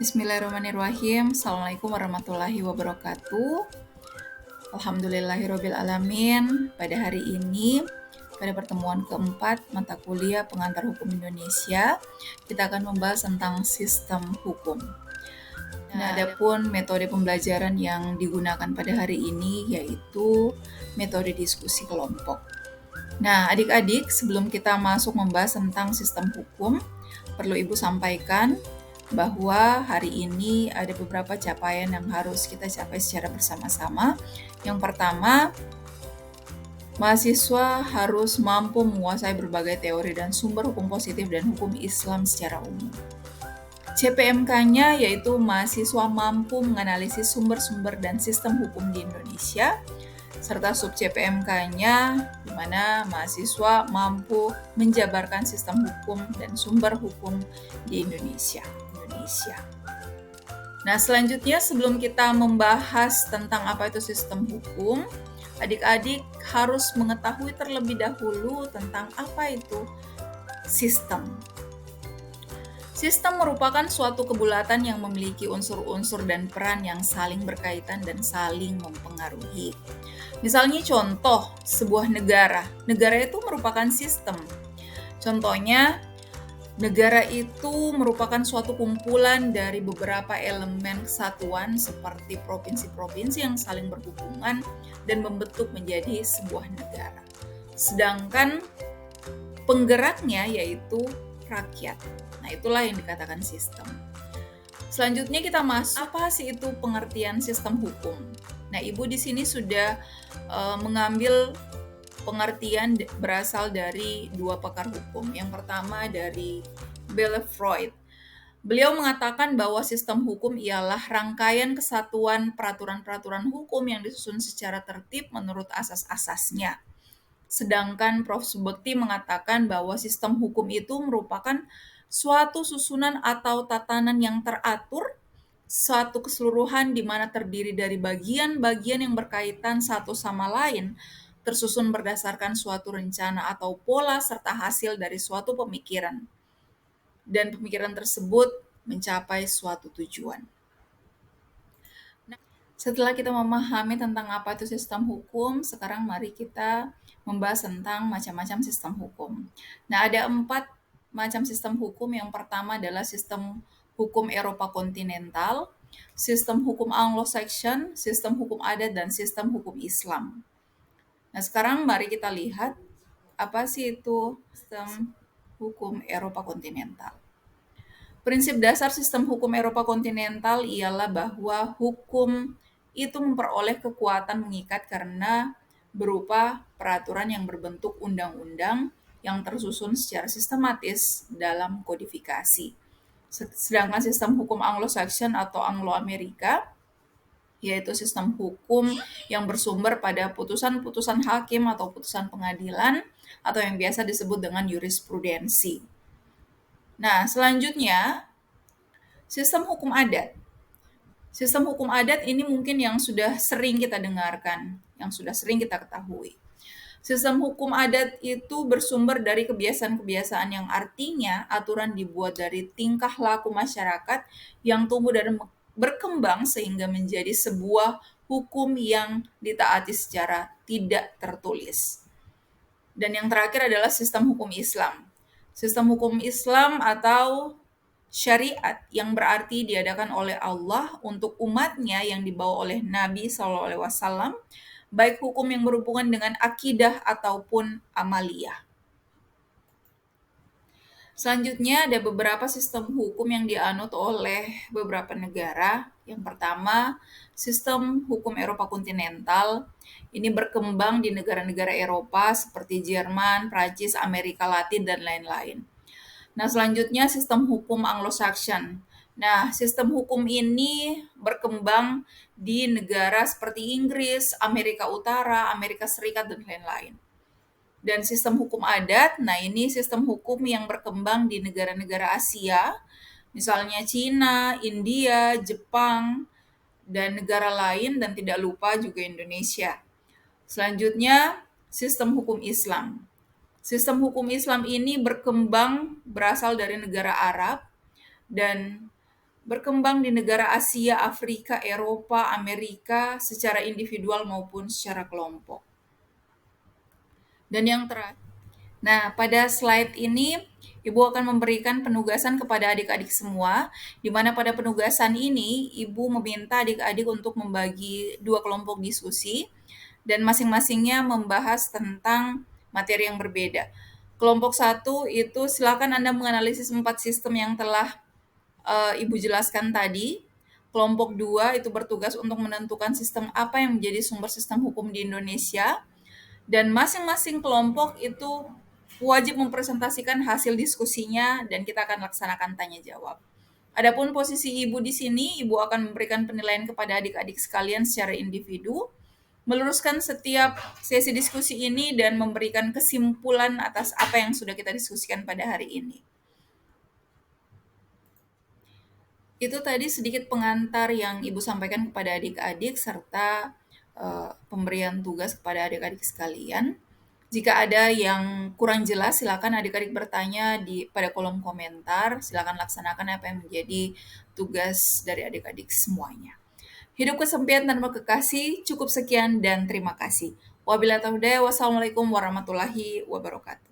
Bismillahirrahmanirrahim. Assalamualaikum warahmatullahi wabarakatuh. Alhamdulillahirabbil alamin. Pada hari ini, pada pertemuan keempat mata kuliah Pengantar Hukum Indonesia, kita akan membahas tentang sistem hukum. Nah, adapun metode pembelajaran yang digunakan pada hari ini yaitu metode diskusi kelompok. Nah, adik-adik, sebelum kita masuk membahas tentang sistem hukum, perlu Ibu sampaikan bahwa hari ini ada beberapa capaian yang harus kita capai secara bersama-sama. Yang pertama, mahasiswa harus mampu menguasai berbagai teori dan sumber hukum positif dan hukum Islam secara umum. CPMK-nya yaitu mahasiswa mampu menganalisis sumber-sumber dan sistem hukum di Indonesia, serta sub CPMK-nya di mana mahasiswa mampu menjabarkan sistem hukum dan sumber hukum di Indonesia. Nah, selanjutnya sebelum kita membahas tentang apa itu sistem hukum, adik-adik harus mengetahui terlebih dahulu tentang apa itu sistem. Sistem merupakan suatu kebulatan yang memiliki unsur-unsur dan peran yang saling berkaitan dan saling mempengaruhi. Misalnya contoh, sebuah negara. Negara itu merupakan sistem. Contohnya, negara itu merupakan suatu kumpulan dari beberapa elemen kesatuan seperti provinsi-provinsi yang saling berhubungan dan membentuk menjadi sebuah negara. Sedangkan penggeraknya yaitu rakyat. Nah, itulah yang dikatakan sistem. Selanjutnya kita masuk, apa sih itu pengertian sistem hukum? Nah, Ibu di sini sudah mengambil pengertian berasal dari dua pakar hukum. Yang pertama dari Belle Freud. Beliau mengatakan bahwa sistem hukum ialah rangkaian kesatuan peraturan-peraturan hukum yang disusun secara tertib menurut asas-asasnya. Sedangkan Prof. Subekti mengatakan bahwa sistem hukum itu merupakan suatu susunan atau tatanan yang teratur, suatu keseluruhan di mana terdiri dari bagian-bagian yang berkaitan satu sama lain, tersusun berdasarkan suatu rencana atau pola serta hasil dari suatu pemikiran. Dan pemikiran tersebut mencapai suatu tujuan. Setelah kita memahami tentang apa itu sistem hukum, sekarang mari kita membahas tentang macam-macam sistem hukum. Nah, ada 4 macam sistem hukum. Yang pertama adalah sistem hukum Eropa kontinental, sistem hukum Anglo-Saxon, sistem hukum adat, dan sistem hukum Islam. Nah, sekarang mari kita lihat apa sih itu sistem hukum Eropa kontinental. Prinsip dasar sistem hukum Eropa kontinental ialah bahwa hukum itu memperoleh kekuatan mengikat karena berupa peraturan yang berbentuk undang-undang yang tersusun secara sistematis dalam kodifikasi. Sedangkan sistem hukum Anglo-Saxon atau Anglo-Amerika yaitu sistem hukum yang bersumber pada putusan-putusan hakim atau putusan pengadilan atau yang biasa disebut dengan jurisprudensi. Nah, selanjutnya sistem hukum adat. Sistem hukum adat ini mungkin yang sudah sering kita dengarkan, yang sudah sering kita ketahui. Sistem hukum adat itu bersumber dari kebiasaan-kebiasaan yang artinya aturan dibuat dari tingkah laku masyarakat yang tumbuh dan berkembang sehingga menjadi sebuah hukum yang ditaati secara tidak tertulis. Dan yang terakhir adalah sistem hukum Islam. Sistem hukum Islam atau syariat yang berarti diadakan oleh Allah untuk umatnya yang dibawa oleh Nabi SAW, baik hukum yang berhubungan dengan akidah ataupun amaliyah. Selanjutnya ada beberapa sistem hukum yang dianut oleh beberapa negara. Yang pertama, sistem hukum Eropa kontinental. Ini berkembang di negara-negara Eropa seperti Jerman, Prancis, Amerika Latin, dan lain-lain. Nah, selanjutnya sistem hukum Anglo-Saxon. Nah, sistem hukum ini berkembang di negara seperti Inggris, Amerika Utara, Amerika Serikat, dan lain-lain. Dan sistem hukum adat, nah ini sistem hukum yang berkembang di negara-negara Asia, misalnya Cina, India, Jepang, dan negara lain, dan tidak lupa juga Indonesia. Selanjutnya, sistem hukum Islam. Sistem hukum Islam ini berkembang berasal dari negara Arab dan berkembang di negara Asia, Afrika, Eropa, Amerika secara individual maupun secara kelompok. Dan yang terakhir, nah, pada slide ini Ibu akan memberikan penugasan kepada adik-adik semua, di mana pada penugasan ini Ibu meminta adik-adik untuk membagi dua kelompok diskusi, dan masing-masingnya membahas tentang materi yang berbeda. Kelompok satu itu silakan Anda menganalisis 4 sistem yang telah Ibu jelaskan tadi. Kelompok 2 itu bertugas untuk menentukan sistem apa yang menjadi sumber sistem hukum di Indonesia, dan masing-masing kelompok itu wajib mempresentasikan hasil diskusinya dan kita akan laksanakan tanya jawab. Adapun posisi Ibu di sini, Ibu akan memberikan penilaian kepada adik-adik sekalian secara individu, meluruskan setiap sesi diskusi ini dan memberikan kesimpulan atas apa yang sudah kita diskusikan pada hari ini. Itu tadi sedikit pengantar yang Ibu sampaikan kepada adik-adik serta pemberian tugas kepada adik-adik sekalian. Jika ada yang kurang jelas, silakan adik-adik bertanya pada kolom komentar. Silakan laksanakan apa yang menjadi tugas dari adik-adik semuanya. Hidup kesempian tanpa kekasih, cukup sekian dan terima kasih. Wabillahi taufiq, wassalamualaikum warahmatullahi wabarakatuh.